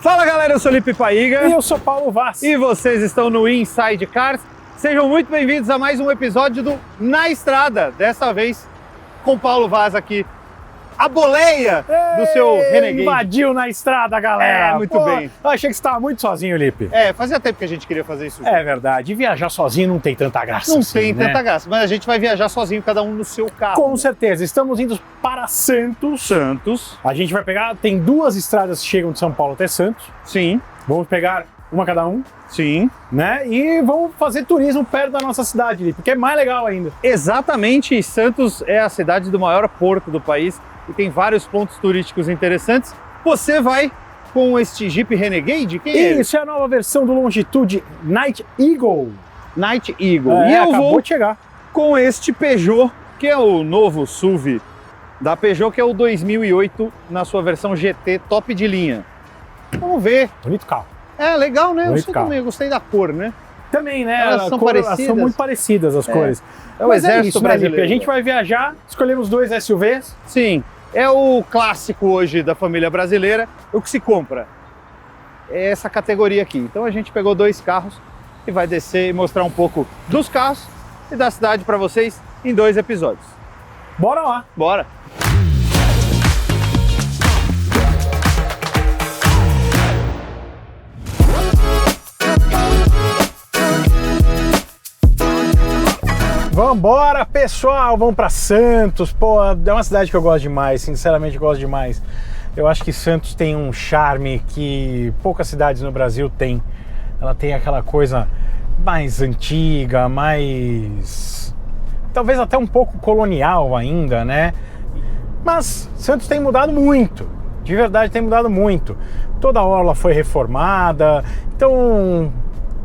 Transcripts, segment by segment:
Fala galera, eu sou Lipe Paiga. E eu sou Paulo Vaz. E vocês estão no Inside Cars. Sejam muito bem-vindos a mais um episódio do Na Estrada. Dessa vez com Paulo Vaz aqui. A boleia do seu Renegade. Invadiu na estrada, galera. Muito bem. Eu achei que você estava muito sozinho, Lipe. Fazia tempo que a gente queria fazer isso. É verdade. Viajar sozinho não tem tanta graça. Não assim, tem né? tanta graça, mas a gente vai viajar sozinho, cada um no seu carro. Com certeza. Estamos indo para Santos. A gente vai pegar, tem duas estradas que chegam de São Paulo até Santos. Sim. Vamos pegar uma cada um. Sim. Né? E vamos fazer turismo perto da nossa cidade, Lipe, porque é mais legal ainda. Exatamente. Santos é a cidade do maior porto do país e tem vários pontos turísticos interessantes. Você vai com este Jeep Renegade? Quem é? Isso é a nova versão do Longitude Night Eagle. Night Eagle. E eu acabou vou de chegar com este Peugeot, que é o novo SUV da Peugeot, que é o 2008 na sua versão GT top de linha. Vamos ver. Bonito carro. É legal, né? Bonito carro. Eu gostei da cor, né? Também, né? Elas são parecidas. Elas são muito parecidas as cores. É o Mas exército isso, né, brasileiro. Lipe? A gente vai viajar, escolhemos dois SUVs. Sim, é o clássico hoje da família brasileira. O que se compra é essa categoria aqui. Então a gente pegou dois carros e vai descer e mostrar um pouco dos carros e da cidade para vocês em dois episódios. Bora lá! Bora! Vambora, pessoal! Vamos pra Santos. Pô, é uma cidade que eu gosto demais, sinceramente gosto demais. Eu acho que Santos tem um charme que poucas cidades no Brasil têm. Ela tem aquela coisa mais antiga, mais... talvez até um pouco colonial ainda, né? Mas Santos tem mudado muito. De verdade, tem mudado muito. Toda a orla foi reformada. Então,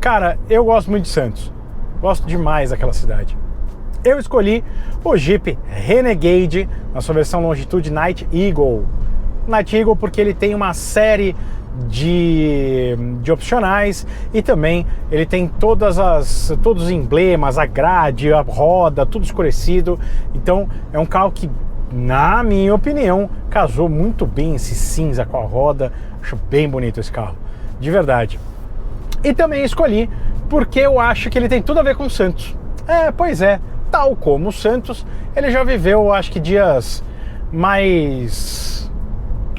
cara, eu gosto muito de Santos. Gosto demais daquela cidade. Eu escolhi o Jeep Renegade na sua versão Longitude Night Eagle. Night Eagle porque ele tem uma série de opcionais e também ele tem todos os emblemas, a grade, a roda, tudo escurecido. Então é um carro que, na minha opinião, casou muito bem esse cinza com a roda. Acho bem bonito esse carro, de verdade. E também escolhi porque eu acho que ele tem tudo a ver com o Santos. Pois é, tal como o Santos, ele já viveu, acho que dias mais...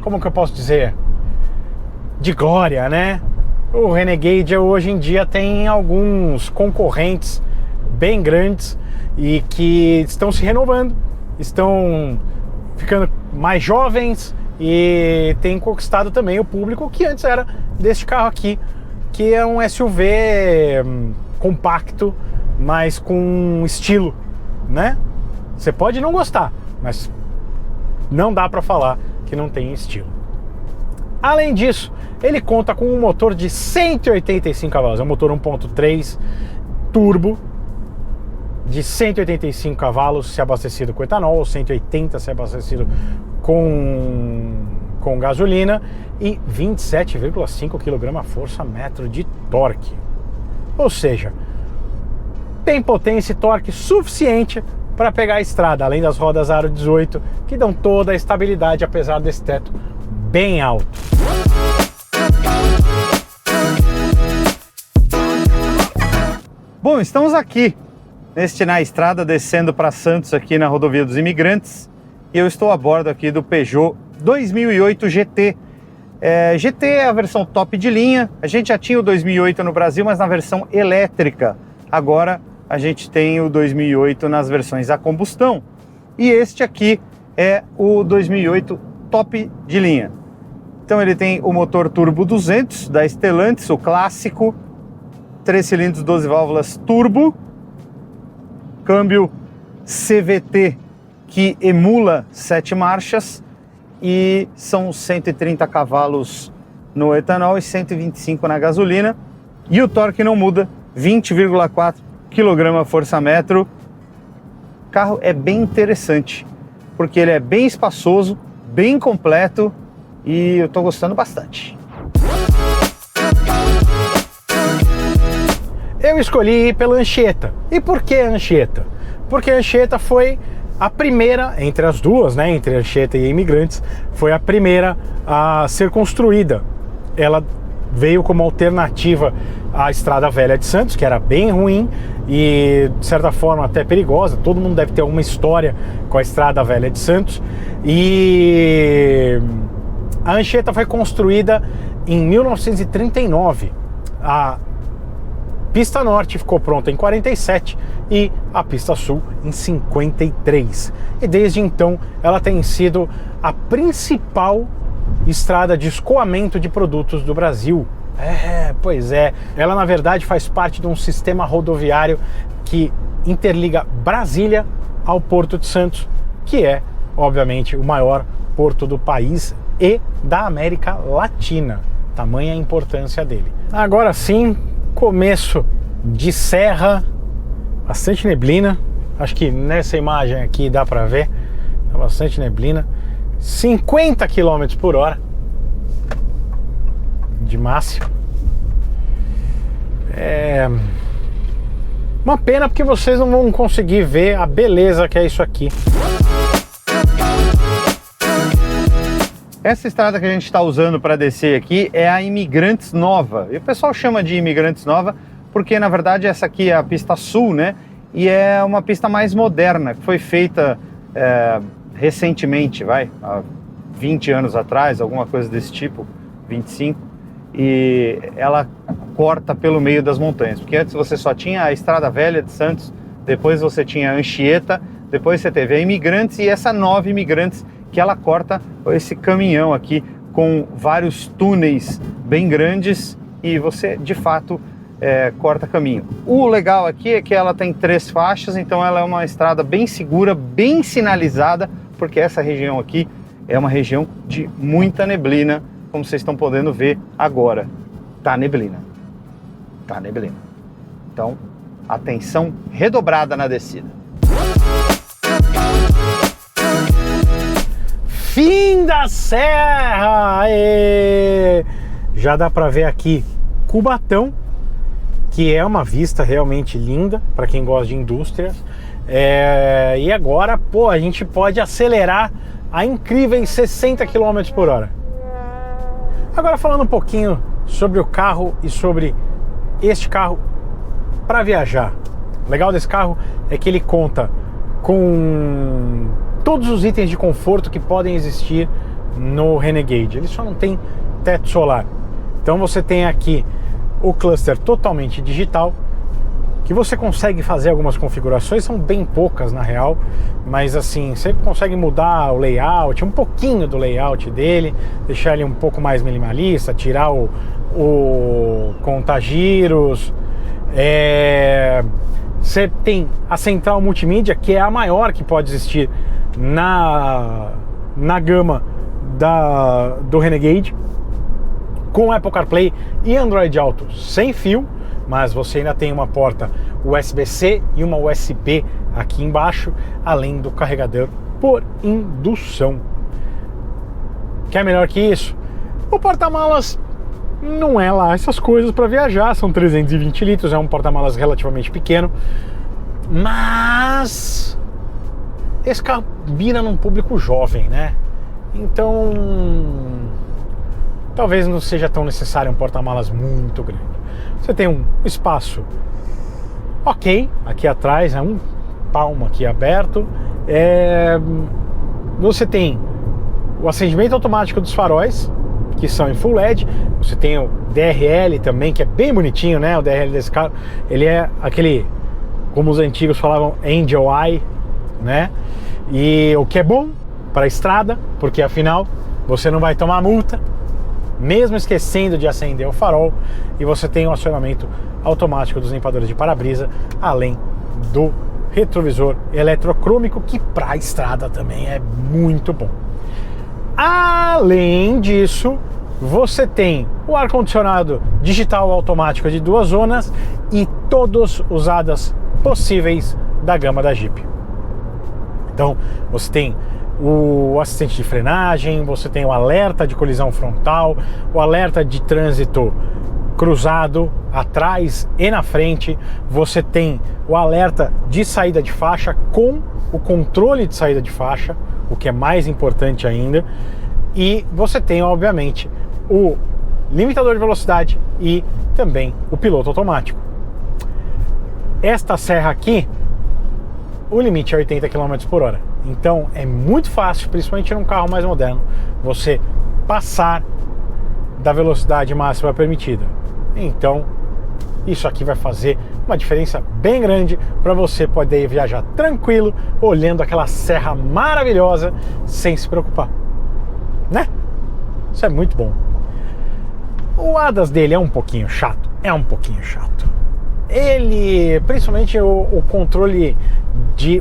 como que eu posso dizer? De glória, né? O Renegade hoje em dia tem alguns concorrentes bem grandes e que estão se renovando, estão ficando mais jovens e tem conquistado também o público que antes era deste carro aqui, que é um SUV compacto, mas com estilo, né? Você pode não gostar, mas não dá para falar que não tem estilo. Além disso, ele conta com um motor de 185 cavalos, é um motor 1.3 turbo de 185 cavalos se abastecido com etanol, 180 se abastecido com gasolina e 27,5 kgfm de torque. Ou seja, tem potência e torque suficiente para pegar a estrada, além das rodas Aro 18 que dão toda a estabilidade apesar desse teto bem alto. Bom, estamos aqui na estrada descendo para Santos aqui na Rodovia dos Imigrantes e eu estou a bordo aqui do Peugeot 2008 GT. GT é a versão top de linha. A gente já tinha o 2008 no Brasil, mas na versão elétrica. Agora a gente tem o 2008 nas versões a combustão. E este aqui é o 2008 top de linha. Então ele tem o motor turbo 200 da Stellantis, o clássico, 3 cilindros, 12 válvulas turbo, câmbio CVT que emula 7 marchas e são 130 cavalos no etanol e 125 na gasolina. E o torque não muda, 20,4 kgfm. O carro é bem interessante, porque ele é bem espaçoso, bem completo e eu tô gostando bastante. Eu escolhi pela Anchieta. E por que Anchieta? Porque a Anchieta foi a primeira, entre as duas, né, entre Anchieta e Imigrantes, foi a primeira a ser construída ela veio como alternativa à Estrada Velha de Santos, que era bem ruim e de certa forma até perigosa. Todo mundo deve ter alguma história com a Estrada Velha de Santos. E a Anchieta foi construída em 1939. A pista norte ficou pronta em 47 e a pista sul em 53. E desde então ela tem sido a principal estrada de escoamento de produtos do Brasil. Pois é. Ela na verdade faz parte de um sistema rodoviário que interliga Brasília ao Porto de Santos, que é, obviamente, o maior porto do país e da América Latina. Tamanha a importância dele. Agora sim, começo de serra, bastante neblina. Acho que nessa imagem aqui dá para ver, tá bastante neblina. 50 km por hora de máximo. É uma pena porque vocês não vão conseguir ver a beleza que é isso aqui. Essa estrada que a gente está usando para descer aqui é a Imigrantes Nova. E o pessoal chama de Imigrantes Nova porque, na verdade, essa aqui é a pista sul, né? E é uma pista mais moderna, que foi feita recentemente, há 20 anos atrás, alguma coisa desse tipo, 25. E ela corta pelo meio das montanhas. Porque antes você só tinha a Estrada Velha de Santos, depois você tinha a Anchieta, depois você teve a Imigrantes e essa Nova Imigrantes, que ela corta esse caminhão aqui com vários túneis bem grandes e você de fato corta caminho. O legal aqui é que ela tem 3 faixas, então ela é uma estrada bem segura, bem sinalizada, porque essa região aqui é uma região de muita neblina, como vocês estão podendo ver agora. Tá neblina. Então, atenção redobrada na descida. Fim da serra! Aê! Já dá para ver aqui Cubatão, que é uma vista realmente linda para quem gosta de indústrias. E agora, a gente pode acelerar a incríveis 60 km por hora. Agora falando um pouquinho sobre o carro e sobre este carro para viajar. O legal desse carro é que ele conta com todos os itens de conforto que podem existir no Renegade. Ele só não tem teto solar. Então você tem aqui o cluster totalmente digital, que você consegue fazer algumas configurações, são bem poucas na real, mas assim, você consegue mudar o layout, um pouquinho do layout dele, deixar ele um pouco mais minimalista, tirar o contagiros. Você tem a central multimídia, que é a maior que pode existir na gama do Renegade, com Apple CarPlay e Android Auto sem fio, mas você ainda tem uma porta USB-C e uma USB aqui embaixo, além do carregador por indução. Quer melhor que isso? O porta-malas não é lá essas coisas para viajar, são 320 litros, é um porta-malas relativamente pequeno, mas esse carro mira num público jovem, né? Então talvez não seja tão necessário um porta-malas muito grande. Você tem um espaço ok aqui atrás, um palmo aqui aberto. Você tem o acendimento automático dos faróis, que são em Full LED. Você tem o DRL também, que é bem bonitinho, né? O DRL desse carro, ele é aquele, como os antigos falavam, Angel Eye, né? E o que é bom para a estrada, porque afinal você não vai tomar multa, mesmo esquecendo de acender o farol, e você tem o acionamento automático dos limpadores de para-brisa, além do retrovisor eletrocrômico, que para a estrada também é muito bom. Além disso, você tem o ar-condicionado digital automático de 2 zonas e todos os ADAS possíveis da gama da Jeep. Então, você tem o assistente de frenagem, você tem o alerta de colisão frontal, o alerta de trânsito cruzado atrás e na frente, você tem o alerta de saída de faixa com o controle de saída de faixa, o que é mais importante ainda, e você tem, obviamente, o limitador de velocidade e também o piloto automático. Esta serra aqui, o limite é 80 km por hora. Então é muito fácil, principalmente num carro mais moderno, você passar da velocidade máxima permitida. Então isso aqui vai fazer uma diferença bem grande para você poder viajar tranquilo, olhando aquela serra maravilhosa, sem se preocupar, né? Isso é muito bom. O ADAS dele é um pouquinho chato, Ele, principalmente o controle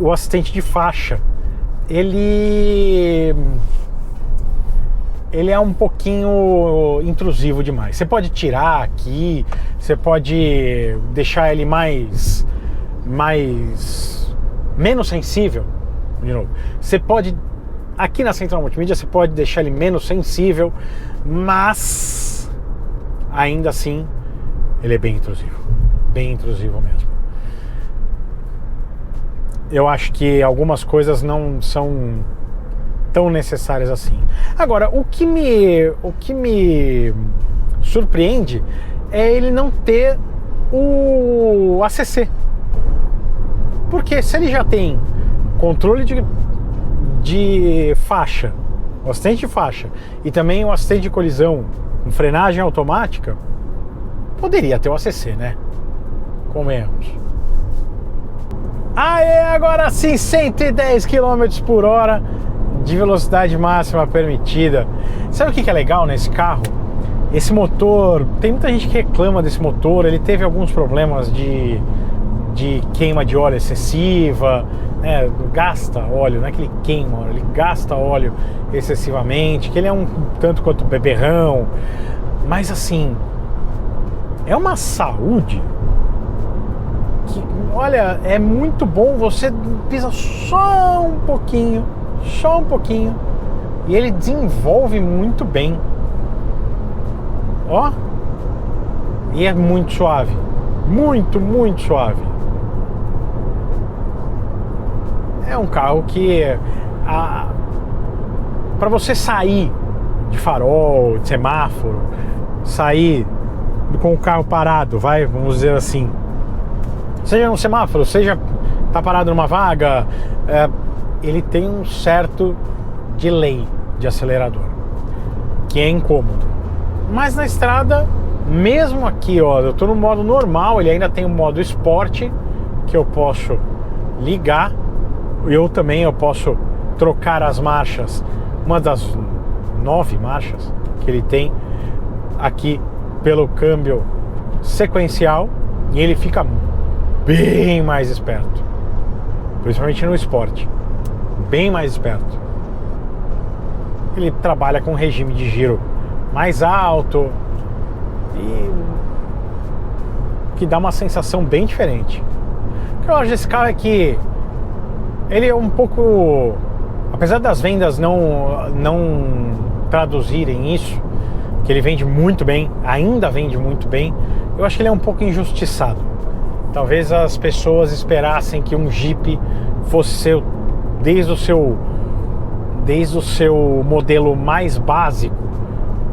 o assistente de faixa, ele é um pouquinho intrusivo demais. Você pode tirar aqui, você pode deixar ele menos sensível. De novo, você pode, aqui na central multimídia, você pode deixar ele menos sensível, mas ainda assim ele é bem intrusivo mesmo. Eu acho que algumas coisas não são tão necessárias assim. Agora, o que me surpreende é ele não ter o ACC. Porque se ele já tem controle de faixa, o assistente de faixa e também o assistente de colisão com frenagem automática, poderia ter o ACC, né? Convenhamos. Aê, agora sim, 110 km por hora de velocidade máxima permitida. Sabe o que é legal nesse carro? Esse motor, tem muita gente que reclama desse motor, ele teve alguns problemas de queima de óleo excessiva, né? Gasta óleo, não é que ele queima, ele gasta óleo excessivamente, que ele é um tanto quanto beberrão, mas assim, é uma saúde que, olha, é muito bom. Você pisa só um pouquinho e ele desenvolve muito bem, ó, e é muito suave, muito suave. É um carro que para você sair de farol, de semáforo, sair com o carro parado, vamos dizer assim, seja no semáforo, seja tá parado numa vaga, ele tem um certo delay de acelerador, que é incômodo. Mas na estrada, mesmo aqui, ó, eu tô no modo normal, ele ainda tem o modo esporte, que eu posso ligar. Eu posso trocar as marchas, uma das 9 marchas que ele tem aqui, pelo câmbio sequencial, e ele fica bem mais esperto, principalmente no esporte, bem mais esperto. Ele trabalha com regime de giro mais alto e que dá uma sensação bem diferente. O que eu acho desse carro é que ele é um pouco, apesar das vendas não traduzirem isso, que ele vende muito bem, ainda vende muito bem, eu acho que ele é um pouco injustiçado. Talvez as pessoas esperassem que um Jeep fosse desde o seu modelo mais básico,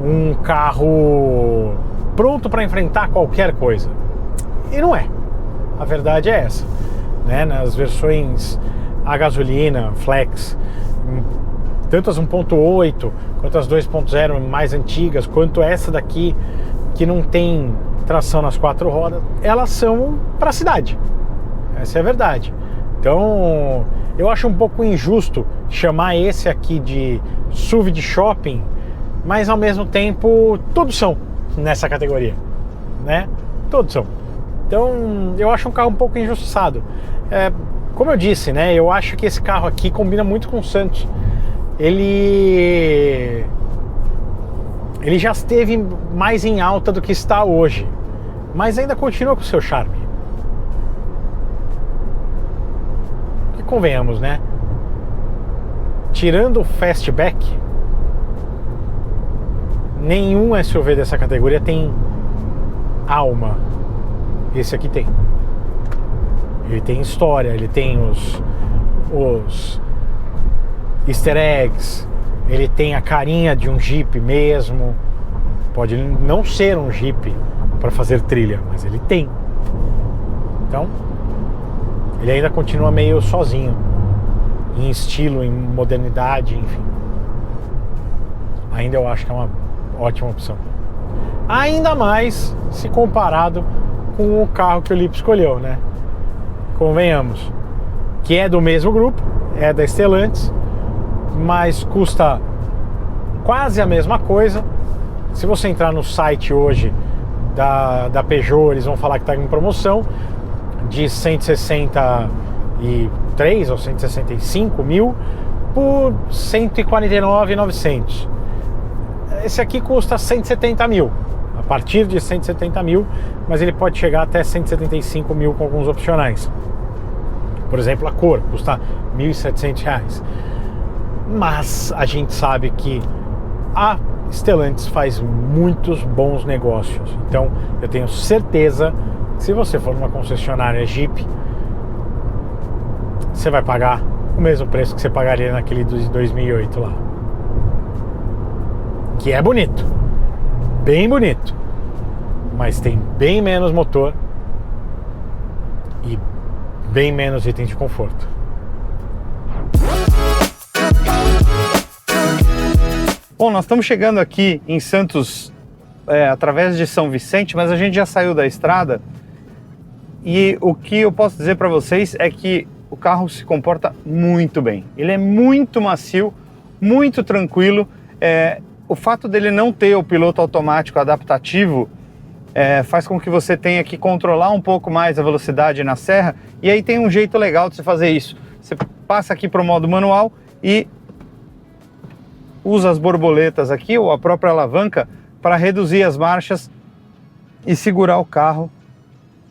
um carro pronto para enfrentar qualquer coisa. E não é. A verdade é essa, né? Nas versões a gasolina, flex, tanto as 1.8 quanto as 2.0 mais antigas, quanto essa daqui que não tem tração nas 4 rodas, elas são para a cidade. Essa é a verdade. Então, eu acho um pouco injusto chamar esse aqui de SUV de shopping, mas ao mesmo tempo todos são nessa categoria, né? Todos são. Então, eu acho um carro um pouco injustiçado. Como eu disse, né? Eu acho que esse carro aqui combina muito com o Santos. Ele já esteve mais em alta do que está hoje, mas ainda continua com o seu charme. Que convenhamos, né? Tirando o Fastback, nenhum SUV dessa categoria tem alma. Esse aqui tem. Ele tem história, ele tem os easter eggs, ele tem a carinha de um Jeep mesmo, Pode não ser um Jeep para fazer trilha, mas ele tem. Então, ele ainda continua meio sozinho, em estilo, em modernidade, enfim. Ainda eu acho que é uma ótima opção. Ainda mais se comparado com o carro que o Lipe escolheu, né? Convenhamos, que é do mesmo grupo, é da Stellantis, mas custa quase a mesma coisa. Se você entrar no site hoje da Peugeot, eles vão falar que está em promoção de 163 ou 165 mil por 149.900. Esse aqui custa 170 mil, a partir de 170 mil, mas ele pode chegar até 175 mil com alguns opcionais. Por exemplo, a cor custa R$1.700. Mas a gente sabe que a Stellantis faz muitos bons negócios. Então eu tenho certeza que se você for numa concessionária Jeep, você vai pagar o mesmo preço que você pagaria naquele de 2008 lá. Que é bonito, bem bonito, mas tem bem menos motor e bem menos itens de conforto. Bom, nós estamos chegando aqui em Santos através de São Vicente, mas a gente já saiu da estrada e o que eu posso dizer para vocês é que o carro se comporta muito bem. Ele é muito macio, muito tranquilo. O fato dele não ter o piloto automático adaptativo faz com que você tenha que controlar um pouco mais a velocidade na serra, e aí tem um jeito legal de você fazer isso. Você passa aqui para o modo manual e usa as borboletas aqui, ou a própria alavanca, para reduzir as marchas e segurar o carro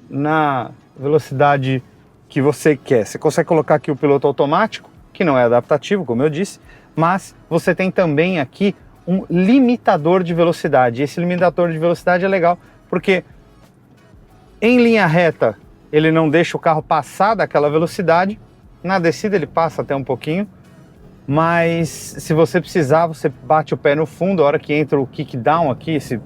na velocidade que você quer. Você consegue colocar aqui o piloto automático, que não é adaptativo, como eu disse, mas você tem também aqui um limitador de velocidade. Esse limitador de velocidade é legal porque em linha reta ele não deixa o carro passar daquela velocidade, na descida ele passa até um pouquinho, mas se você precisar, você bate o pé no fundo, a hora que entra o kick down aqui, esse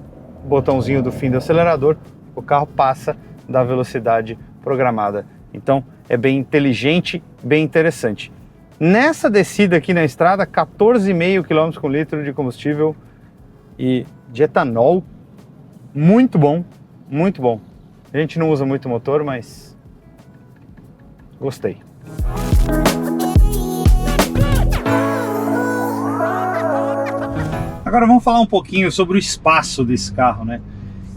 botãozinho do fim do acelerador, o carro passa da velocidade programada. Então é bem inteligente, bem interessante. Nessa descida aqui na estrada, 14,5 km com litro de combustível e de etanol, muito bom, muito bom. A gente não usa muito motor, mas gostei. Agora vamos falar um pouquinho sobre o espaço desse carro, né?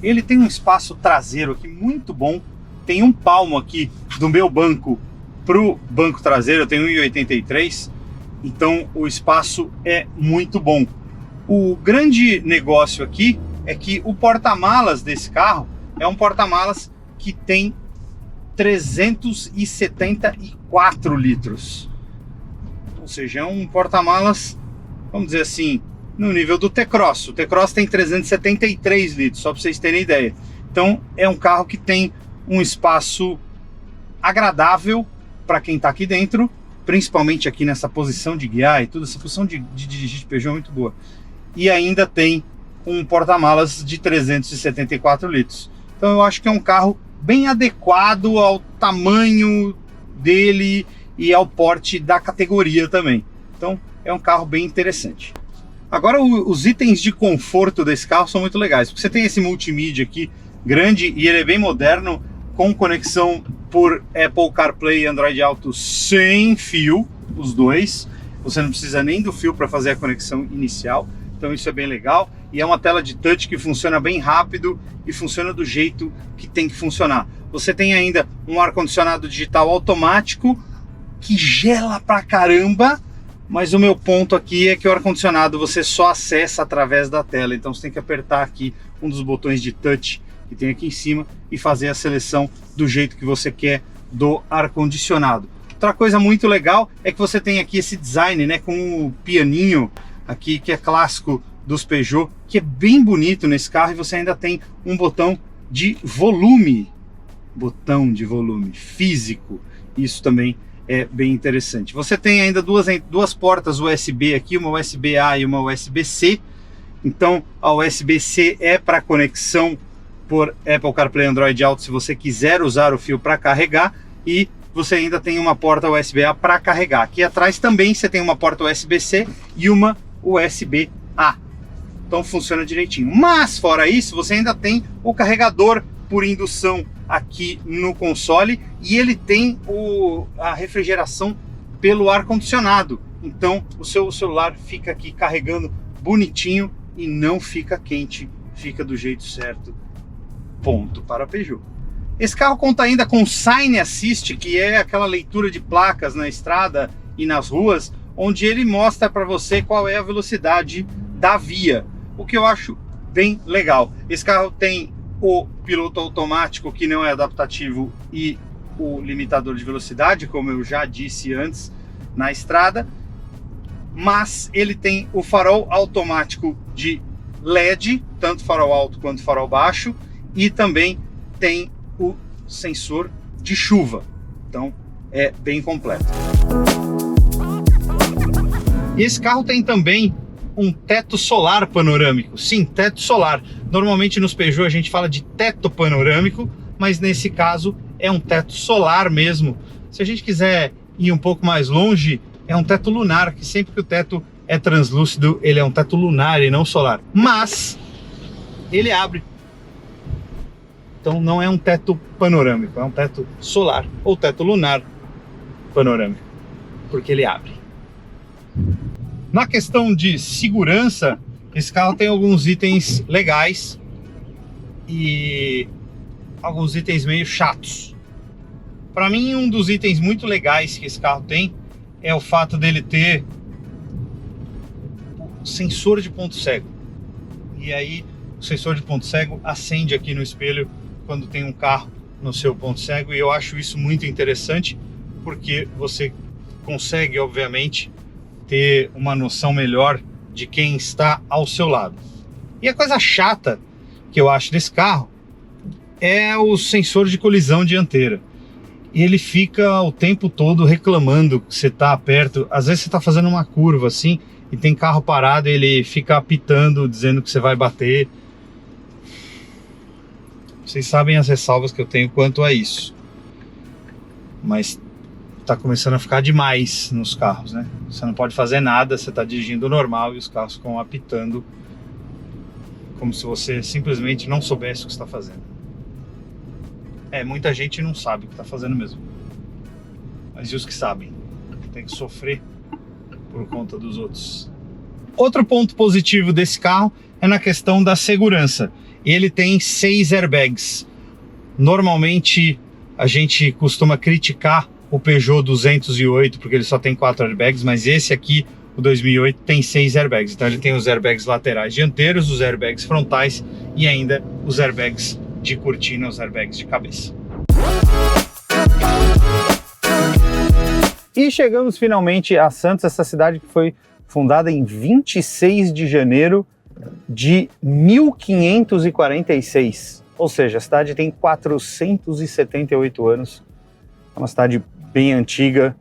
Ele tem um espaço traseiro aqui muito bom, tem um palmo aqui do meu banco pro banco traseiro, eu tenho 1,83, então o espaço é muito bom. O grande negócio aqui é que o porta-malas desse carro é um porta-malas que tem 374 litros. Ou seja, é um porta-malas, vamos dizer assim, no nível do T-Cross. O T-Cross tem 373 litros, só para vocês terem ideia. Então é um carro que tem um espaço agradável para quem está aqui dentro, principalmente aqui nessa posição de guiar e tudo, essa posição de dirigir de Peugeot é muito boa. E ainda tem um porta-malas de 374 litros. Então eu acho que é um carro bem adequado ao tamanho dele e ao porte da categoria também. Então é um carro bem interessante. Agora os itens de conforto desse carro são muito legais, porque você tem esse multimídia aqui grande e ele é bem moderno, com conexão por Apple CarPlay e Android Auto sem fio, os dois. Você não precisa nem do fio para fazer a conexão inicial, então isso é bem legal. E é uma tela de touch que funciona bem rápido e funciona do jeito que tem que funcionar. Você tem ainda um ar-condicionado digital automático que gela pra caramba, mas o meu ponto aqui é que o ar-condicionado você só acessa através da tela, então você tem que apertar aqui um dos botões de touch que tem aqui em cima e fazer a seleção do jeito que você quer do ar-condicionado. Outra coisa muito legal é que você tem aqui esse design, né, com o pianinho aqui que é clássico dos Peugeot, que é bem bonito nesse carro, e você ainda tem um botão de volume físico. Isso também é bem interessante. Você tem ainda duas portas USB aqui, uma USB-A e uma USB-C, Então a USB-C é para conexão por Apple CarPlay Android Auto se você quiser usar o fio para carregar, e você ainda tem uma porta USB-A para carregar. Aqui atrás também você tem uma porta USB-C e uma USB-A. Então funciona direitinho. Mas fora isso, você ainda tem o carregador por indução aqui no console, e ele tem a refrigeração pelo ar-condicionado. Então o seu celular fica aqui carregando bonitinho e não fica quente, fica do jeito certo. Ponto para a Peugeot. Esse carro conta ainda com Sign Assist, que é aquela leitura de placas na estrada e nas ruas, onde ele mostra para você qual é a velocidade da via, o que eu acho bem legal. Esse carro tem o piloto automático, que não é adaptativo, e o limitador de velocidade, como eu já disse antes, na estrada, mas ele tem o farol automático de LED, tanto farol alto quanto farol baixo, e também tem o sensor de chuva. Então é bem completo. E esse carro tem também um teto solar panorâmico. Sim, teto solar. Normalmente nos Peugeot a gente fala de teto panorâmico, mas nesse caso é um teto solar mesmo. Se a gente quiser ir um pouco mais longe, é um teto lunar, que sempre que o teto é translúcido, ele é um teto lunar e não solar. Mas ele abre. Então não é um teto panorâmico, é um teto solar ou teto lunar panorâmico, porque ele abre. Na questão de segurança, esse carro tem alguns itens legais e alguns itens meio chatos. Para mim, um dos itens muito legais que esse carro tem é o fato dele ter o sensor de ponto cego. E aí o sensor de ponto cego acende aqui no espelho quando tem um carro no seu ponto cego, e eu acho isso muito interessante, porque você consegue, obviamente, ter uma noção melhor de quem está ao seu lado. E a coisa chata que eu acho desse carro é o sensor de colisão dianteira. Ele fica o tempo todo reclamando que você está perto. Às vezes você está fazendo uma curva assim e tem carro parado, e ele fica apitando, dizendo que você vai bater. Vocês sabem as ressalvas que eu tenho quanto a isso, mas tá começando a ficar demais nos carros, né? Você não pode fazer nada, você tá dirigindo normal e os carros ficam apitando como se você simplesmente não soubesse o que está fazendo. Muita gente não sabe o que está fazendo mesmo, mas e os que sabem? Tem que sofrer por conta dos outros. Outro ponto positivo desse carro é na questão da segurança. Ele tem 6 airbags. Normalmente a gente costuma criticar o Peugeot 208 porque ele só tem 4 airbags, mas esse aqui, o 2008, tem 6 airbags. Então ele tem os airbags laterais dianteiros, os airbags frontais e ainda os airbags de cortina, os airbags de cabeça. E chegamos finalmente a Santos, essa cidade que foi fundada em 26 de janeiro de 1546, ou seja, a cidade tem 478 anos, é uma cidade bem antiga,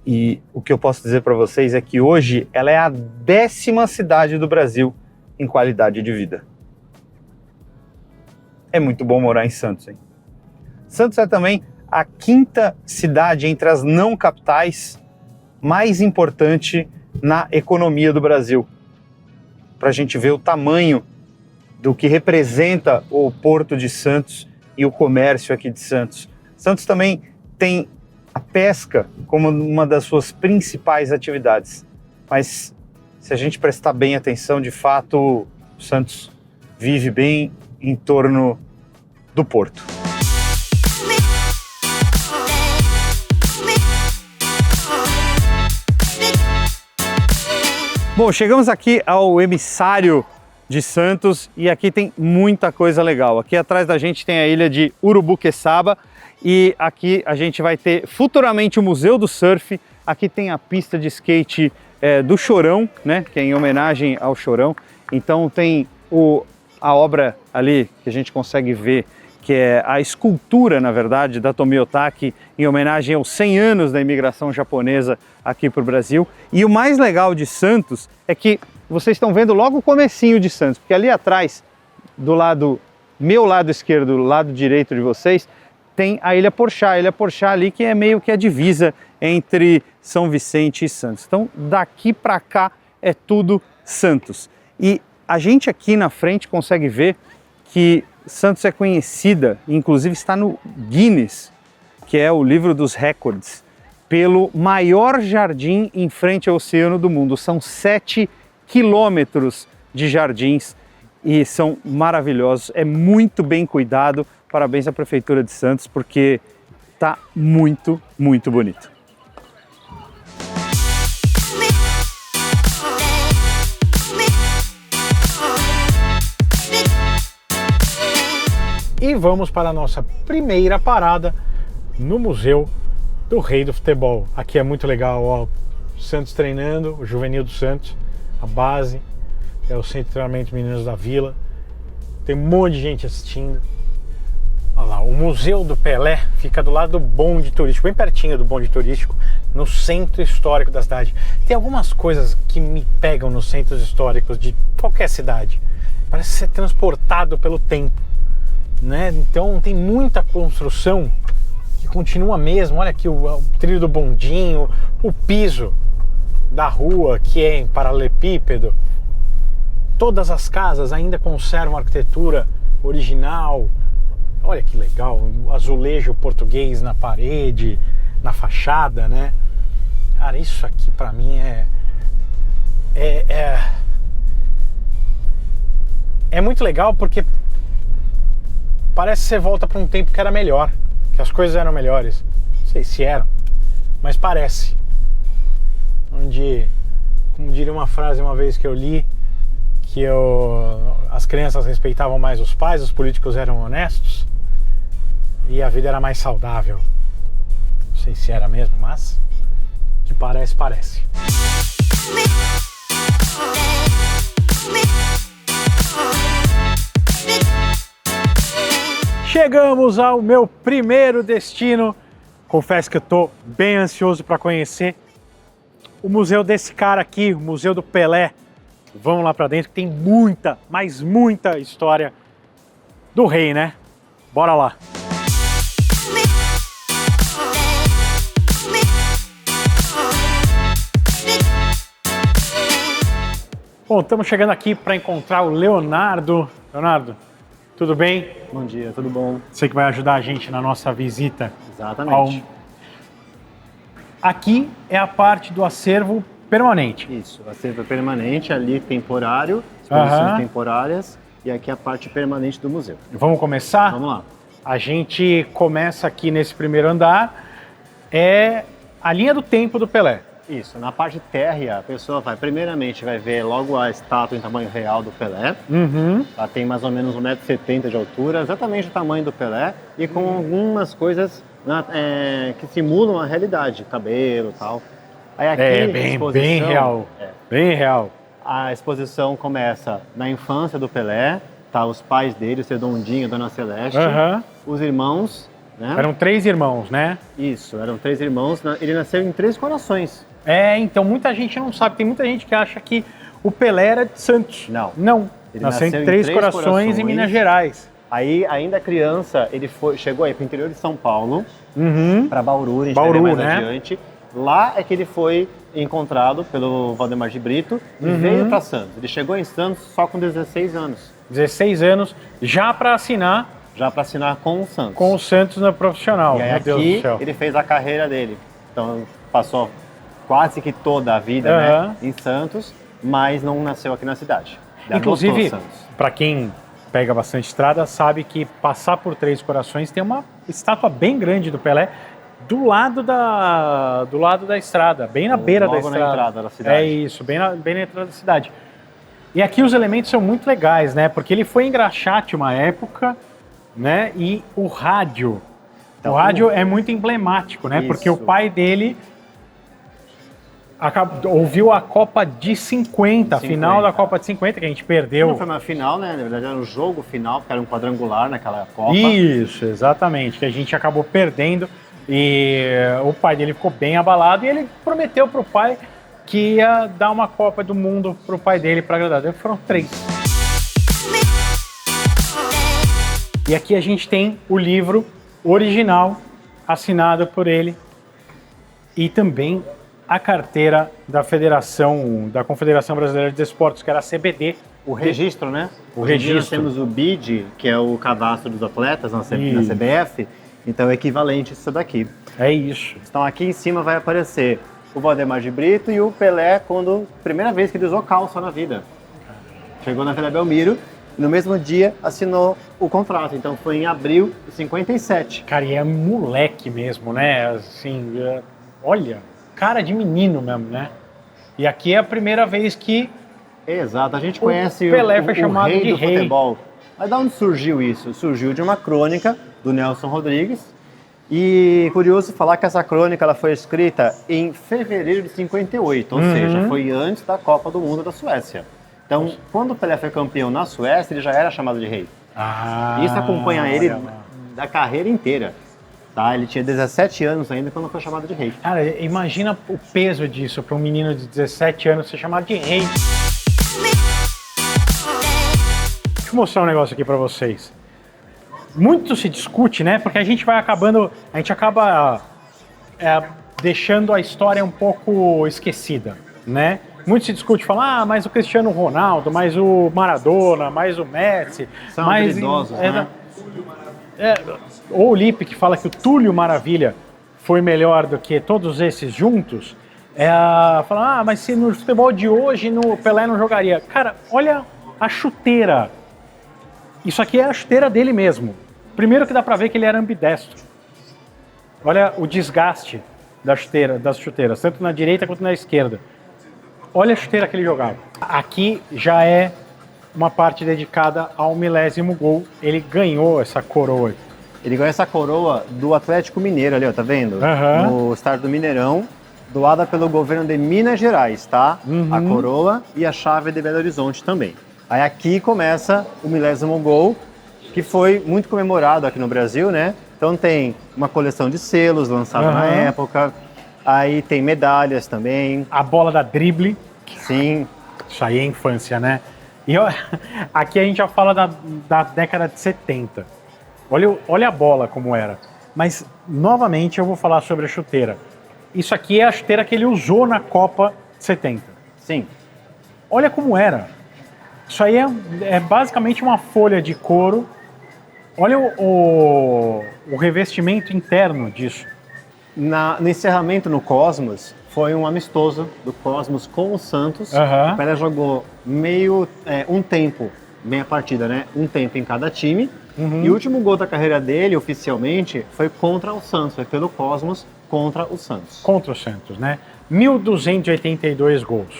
e o que eu posso dizer para vocês é que hoje ela é a 10ª cidade do Brasil em qualidade de vida. É muito bom morar em Santos, hein? Santos é também a 5ª cidade entre as não capitais mais importante na economia do Brasil. Para a gente ver o tamanho do que representa o Porto de Santos e o comércio aqui de Santos. Santos também tem a pesca como uma das suas principais atividades. Mas se a gente prestar bem atenção, de fato, Santos vive bem em torno do porto. Bom, chegamos aqui ao emissário de Santos e aqui tem muita coisa legal. Aqui atrás da gente tem a ilha de Urubuqueçaba e aqui a gente vai ter futuramente o Museu do Surf. Aqui tem a pista de skate do Chorão, né, que é em homenagem ao Chorão. Então tem a obra ali que a gente consegue ver, que é a escultura, na verdade, da Tomi Otaki, em homenagem aos 100 anos da imigração japonesa aqui para o Brasil. E o mais legal de Santos é que vocês estão vendo logo o comecinho de Santos, porque ali atrás, do lado, meu lado esquerdo, lado direito de vocês, tem a Ilha Porchá. A Ilha Porchá ali que é meio que a divisa entre São Vicente e Santos. Então, daqui para cá é tudo Santos. E a gente aqui na frente consegue ver que Santos é conhecida, inclusive está no Guinness, que é o livro dos recordes, pelo maior jardim em frente ao oceano do mundo. São 7 quilômetros de jardins e são maravilhosos, é muito bem cuidado. Parabéns à Prefeitura de Santos, porque tá muito, muito bonito. E vamos para a nossa primeira parada no Museu do Rei do Futebol. Aqui é muito legal, ó, Santos treinando, o Juvenil do Santos, a base, é o Centro de Treinamento Meninos da Vila. Tem um monte de gente assistindo. Olha lá, o Museu do Pelé fica do lado do bonde turístico, bem pertinho do bonde turístico, no centro histórico da cidade. Tem algumas coisas que me pegam nos centros históricos de qualquer cidade. Parece ser transportado pelo tempo. Né? Então tem muita construção que continua mesmo. Olha aqui o trilho do bondinho, o piso da rua que é em paralelepípedo. Todas as casas ainda conservam a arquitetura original. Olha que legal, o azulejo português na parede, na fachada, né? Cara, isso aqui pra mim é muito legal porque parece que você volta para um tempo que era melhor, que as coisas eram melhores. Não sei se eram, mas parece. Onde, como diria uma frase uma vez que eu li, que as crianças respeitavam mais os pais, os políticos eram honestos e a vida era mais saudável. Não sei se era mesmo, mas que parece, parece. Chegamos ao meu primeiro destino. Confesso que eu tô bem ansioso para conhecer o museu desse cara aqui, o Museu do Pelé. Vamos lá para dentro que tem muita, mas muita história do rei, né? Bora lá. Bom, estamos chegando aqui para encontrar o Leonardo. Leonardo, tudo bem? Bom dia, tudo bom? Você que vai ajudar a gente na nossa visita. Exatamente. Aqui é a parte do acervo permanente. Isso, acervo permanente, ali temporário, exposições temporárias, e aqui a parte permanente do museu. Vamos começar? Vamos lá. A gente começa aqui nesse primeiro andar, é a linha do tempo do Pelé. Isso, na parte térrea, a pessoa primeiramente vai ver logo a estátua em tamanho real do Pelé. Ela tem mais ou menos 1,70 m de altura, exatamente o tamanho do Pelé, e com algumas coisas que simulam a realidade, cabelo e tal. Aí aqui, bem real, bem real. A exposição começa na infância do Pelé, tá os pais dele, o seu Dondinho, a Dona Celeste, os irmãos, né? Eram 3 irmãos, né? Isso, eram 3 irmãos, ele nasceu em Três Corações. Então muita gente não sabe, tem muita gente que acha que o Pelé era de Santos. Não. Ele nasceu em Três Corações, em Minas Gerais. Aí, ainda criança, ele chegou aí para o interior de São Paulo, para Bauru, a gente vai ver mais adiante. Lá é que ele foi encontrado pelo Valdemar de Brito e veio para Santos. Ele chegou em Santos só com 16 anos. 16 anos, já para assinar com o Santos. Com o Santos no profissional. E aí, aqui ele fez a carreira dele. Então passou quase que toda a vida, né, em Santos, mas não nasceu aqui na cidade. Inclusive, para quem pega bastante estrada, sabe que passar por Três Corações tem uma estátua bem grande do Pelé do lado da estrada, bem na beira da estrada. Na entrada da cidade. É isso, bem na entrada da cidade. E aqui os elementos são muito legais, né? Porque ele foi engraxate uma época, né? E o rádio. Então, o rádio é muito emblemático, né? Isso. Porque o pai dele ouviu a Copa de 50, a final da Copa de 50, que a gente perdeu. Não foi uma final, né? Na verdade era um jogo final, porque era um quadrangular naquela Copa. Isso, exatamente, que a gente acabou perdendo e o pai dele ficou bem abalado e ele prometeu pro pai que ia dar uma Copa do Mundo pro pai dele para agradar. Daí foram 3. E aqui a gente tem o livro original assinado por ele e também a carteira da Confederação Brasileira de Desportos, que era a CBD. O registro, né? O Hoje em dia registro. Nós temos o BID, que é o cadastro dos atletas na CBF, então é equivalente a isso daqui. É isso. Então aqui em cima vai aparecer o Valdemar de Brito e o Pelé, primeira vez que ele usou calça na vida. Chegou na Vila Belmiro e no mesmo dia assinou o contrato, então foi em abril de 57. Cara, e é moleque mesmo, né? Assim, olha, cara de menino mesmo, né? E aqui é a primeira vez que Exato, a gente conhece Pelé foi chamado rei de do rei. futebol. Mas de onde surgiu isso? Surgiu de uma crônica do Nelson Rodrigues. E curioso falar que essa crônica ela foi escrita em fevereiro de 58, ou seja, foi antes da Copa do Mundo da Suécia. Então, quando o Pelé foi campeão na Suécia, ele já era chamado de rei. Isso acompanha ele da carreira inteira. Tá? Ele tinha 17 anos ainda quando foi chamado de rei. Cara, imagina o peso disso para um menino de 17 anos ser chamado de rei. Deixa eu mostrar um negócio aqui para vocês. Muito se discute, né? Porque a gente acaba deixando a história um pouco esquecida, né? Muito se discute, fala, mas o Cristiano Ronaldo, mais o Maradona, mais o Messi, São mais habilidosos, né? Ou o Lippe, que fala que o Túlio Maravilha foi melhor do que todos esses juntos, fala, mas se no futebol de hoje no Pelé não jogaria. Cara, olha a chuteira. Isso aqui é a chuteira dele mesmo. Primeiro que dá pra ver que ele era ambidestro. Olha o desgaste das chuteiras, tanto na direita quanto na esquerda. Olha a chuteira que ele jogava. Aqui já é uma parte dedicada ao 10º gol. Ele ganhou essa coroa. Ele ganhou essa coroa do Atlético Mineiro ali, ó, tá vendo? No estádio do Mineirão, doada pelo governo de Minas Gerais, tá? A coroa e a chave de Belo Horizonte também. Aí aqui começa o 10º gol, que foi muito comemorado aqui no Brasil, né? Então tem uma coleção de selos lançada na época, aí tem medalhas também. A bola da drible. Sim. Isso aí é infância, né? E aqui a gente já fala da década de 70. Olha a bola como era. Mas, novamente, eu vou falar sobre a chuteira. Isso aqui é a chuteira que ele usou na Copa 70. Sim. Olha como era. Isso aí é basicamente uma folha de couro. Olha o revestimento interno disso. No encerramento no Cosmos, foi um amistoso do Cosmos com o Santos. O Pelé jogou um tempo, meia partida, né? Um tempo em cada time. E o último gol da carreira dele, oficialmente, foi contra o Santos. Foi pelo Cosmos contra o Santos. Contra o Santos, né? 1.282 gols.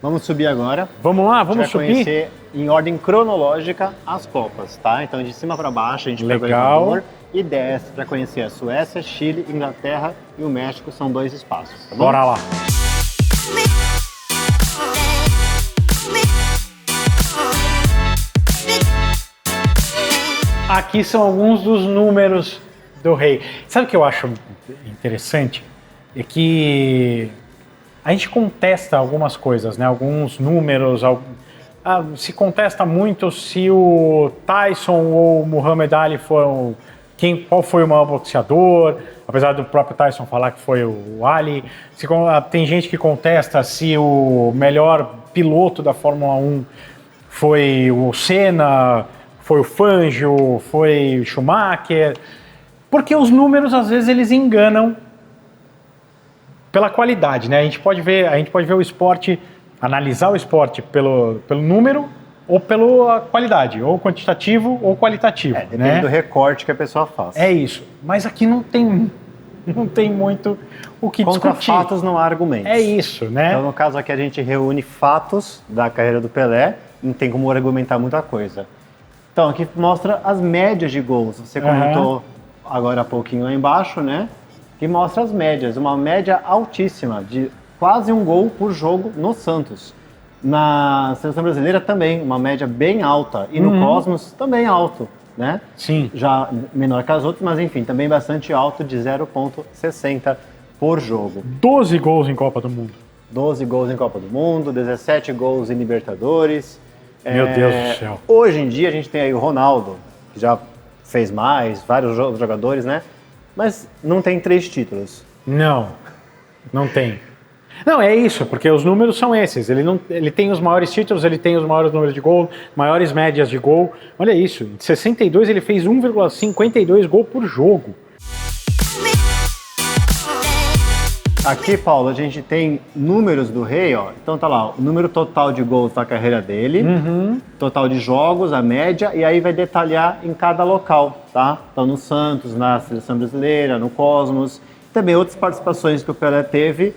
Vamos subir agora. Vamos lá, vamos subir? Vai conhecer em ordem cronológica as Copas, tá? Então de cima para baixo a gente pega o Equador e desce para conhecer a Suécia, Chile, Inglaterra e o México. São 2 espaços, tá bom? Bora lá. Aqui são alguns dos números do rei. Sabe o que eu acho interessante? É que a gente contesta algumas coisas, né? Alguns números. Se contesta muito se o Tyson ou o Muhammad Ali foram... Qual foi o maior boxeador? Apesar do próprio Tyson falar que foi o Ali. Tem gente que contesta se o melhor piloto da Fórmula 1 foi o Senna, foi o Fangio, foi o Schumacher. Porque os números, às vezes, eles enganam pela qualidade, né? A gente pode ver o esporte, analisar o esporte pelo número ou pela qualidade, ou quantitativo ou qualitativo. Depende do recorte que a pessoa faz. É isso. Mas aqui não tem muito o que Contra discutir. fatos não há argumentos. É isso, né? Então, no caso aqui, a gente reúne fatos da carreira do Pelé, não tem como argumentar muita coisa. Então, aqui mostra as médias de gols. Você comentou agora há pouquinho lá embaixo, né? Que mostra as médias. Uma média altíssima de quase um gol por jogo no Santos. Na seleção brasileira também, uma média bem alta. E no Cosmos também alto, né? Sim. Já menor que as outras, mas enfim, também bastante alto, de 0,60 por jogo. 12 gols em Copa do Mundo. 12 gols em Copa do Mundo, 17 gols em Libertadores. Meu Deus do céu. Hoje em dia a gente tem aí o Ronaldo, que já fez mais, vários jogadores, né? Mas não tem 3 títulos. Não tem. Não, é isso, porque os números são esses. Ele tem os maiores títulos, ele tem os maiores números de gol, maiores médias de gol. Olha isso, em 62 ele fez 1,52 gol por jogo. Aqui, Paulo, a gente tem números do Rei, ó. Então tá lá, o número total de gols na carreira dele, total de jogos, a média, e aí vai detalhar em cada local, tá? Então no Santos, na Seleção Brasileira, no Cosmos, também outras participações que o Pelé teve,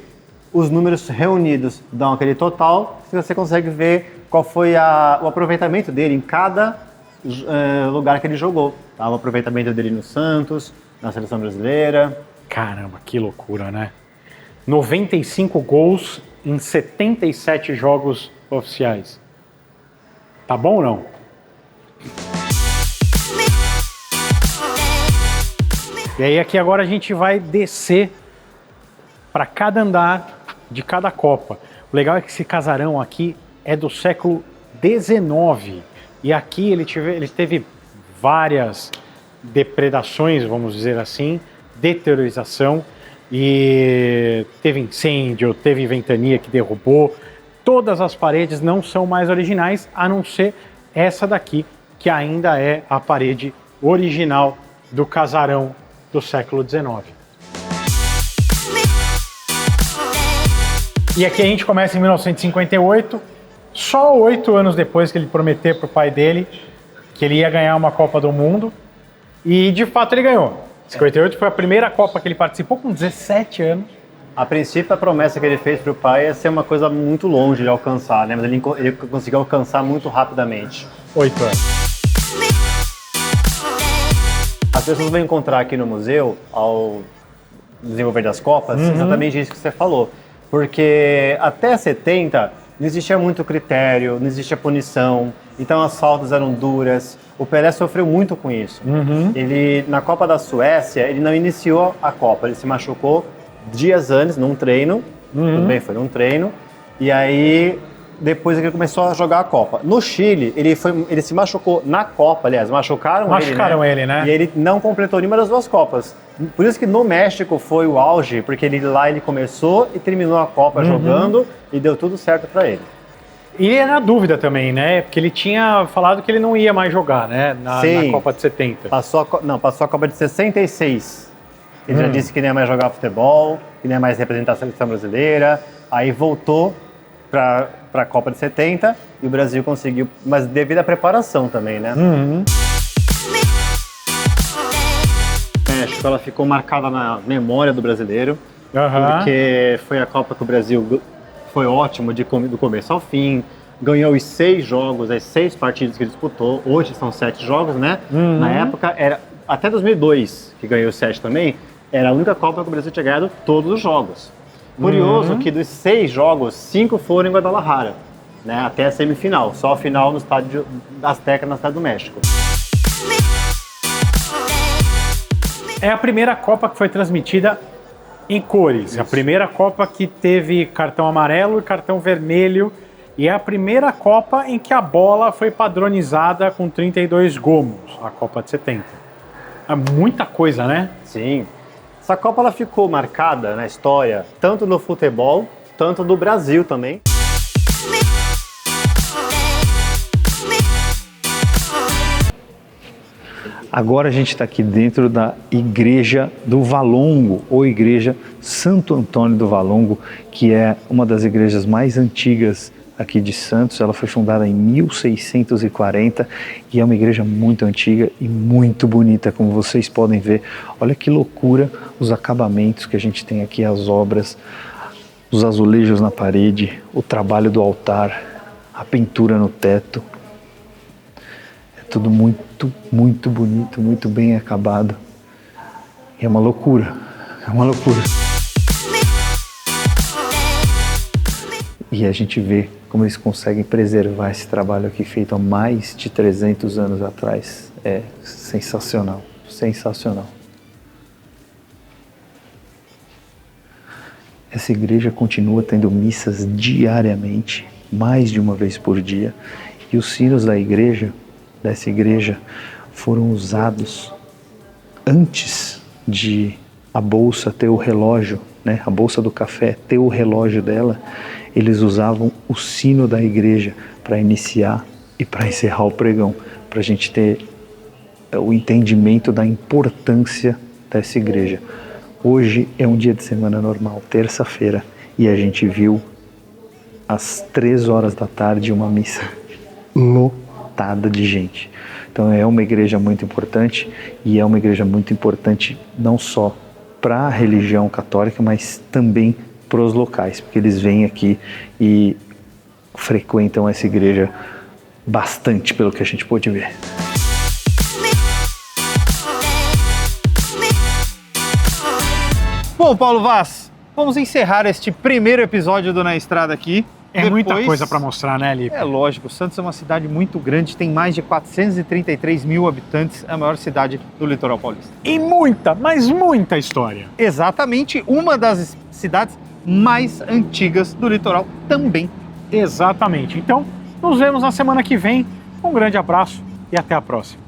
os números reunidos dão aquele total, que você consegue ver qual foi o aproveitamento dele em cada lugar que ele jogou, tá? O aproveitamento dele no Santos, na Seleção Brasileira. Caramba, que loucura, né? 95 gols em 77 jogos oficiais. Tá bom ou não? E aí aqui agora a gente vai descer para cada andar de cada Copa. O legal é que esse casarão aqui é do século XIX. E aqui ele teve várias depredações, vamos dizer assim, deteriorização. E teve incêndio, teve ventania que derrubou. Todas as paredes não são mais originais, a não ser essa daqui, que ainda é a parede original do casarão do século XIX. E aqui a gente começa em 1958, só 8 anos depois que ele prometeu para o pai dele que ele ia ganhar uma Copa do Mundo. E de fato ele ganhou. 58 foi a primeira Copa que ele participou com 17 anos. A princípio, a promessa que ele fez para o pai ia ser uma coisa muito longe de alcançar, né? Mas ele conseguiu alcançar muito rapidamente. 8 anos. As pessoas vão encontrar aqui no museu, ao desenvolver das Copas, exatamente isso que você falou. Porque até 70 não existia muito critério, não existia punição, então as faltas eram duras. O Pelé sofreu muito com isso. Ele, na Copa da Suécia, ele não iniciou a Copa, ele se machucou dias antes, num treino. Tudo bem, foi num treino. E aí, depois ele começou a jogar a Copa. No Chile, ele se machucou na Copa, aliás, machucaram ele, né? E ele não completou nenhuma das 2 Copas. Por isso que no México foi o auge, porque lá ele começou e terminou a Copa jogando e deu tudo certo para ele. E ele era na dúvida também, né? Porque ele tinha falado que ele não ia mais jogar, né? Na Copa de 70. Passou a Copa de 66. Ele já disse que não ia mais jogar futebol, que não ia mais representar a seleção brasileira. Aí voltou para a Copa de 70 e o Brasil conseguiu, mas devido à preparação também, né? Acho que ela ficou marcada na memória do brasileiro, porque foi a Copa que o Brasil foi ótimo do começo ao fim, ganhou os 6 jogos, as 6 partidas que ele disputou. Hoje são 7 jogos, né? Na época, era até 2002, que ganhou 7 também, era a única Copa que o Brasil tinha ganhado todos os jogos. Curioso que dos 6 jogos, 5 foram em Guadalajara, né? Até a semifinal, só a final no estádio Azteca, na cidade do México. É a primeira Copa que foi transmitida em cores. Isso. A primeira Copa que teve cartão amarelo e cartão vermelho. E é a primeira Copa em que a bola foi padronizada com 32 gomos, a Copa de 70. É muita coisa, né? Sim. Essa Copa ela ficou marcada na história, tanto no futebol, tanto do Brasil também. Agora a gente está aqui dentro da Igreja do Valongo, ou Igreja Santo Antônio do Valongo, que é uma das igrejas mais antigas aqui de Santos. Ela foi fundada em 1640 e é uma igreja muito antiga e muito bonita, como vocês podem ver. Olha que loucura os acabamentos que a gente tem aqui, as obras, os azulejos na parede, o trabalho do altar, a pintura no teto. Tudo muito, muito bonito, muito bem acabado. E é uma loucura, é uma loucura. E a gente vê como eles conseguem preservar esse trabalho aqui feito há mais de 300 anos atrás. É sensacional, sensacional. Essa igreja continua tendo missas diariamente, mais de uma vez por dia, e os sinos dessa igreja, foram usados antes de a bolsa ter o relógio, né? A bolsa do café ter o relógio dela. Eles usavam o sino da igreja para iniciar e para encerrar o pregão, para a gente ter o entendimento da importância dessa igreja. Hoje é um dia de semana normal, terça-feira, e a gente viu às 3 horas da tarde uma missa lotada de gente. Então é uma igreja muito importante, e é uma igreja muito importante não só para a religião católica, mas também para os locais, porque eles vêm aqui e frequentam essa igreja bastante, pelo que a gente pôde ver. Bom, Paulo Vaz, vamos encerrar este primeiro episódio do Na Estrada aqui. É muita coisa para mostrar, né, Lipe? É lógico, Santos é uma cidade muito grande, tem mais de 433 mil habitantes, é a maior cidade do litoral paulista. E muita, mas muita história. Exatamente, uma das cidades mais antigas do litoral também. Exatamente. Então, nos vemos na semana que vem. Um grande abraço e até a próxima.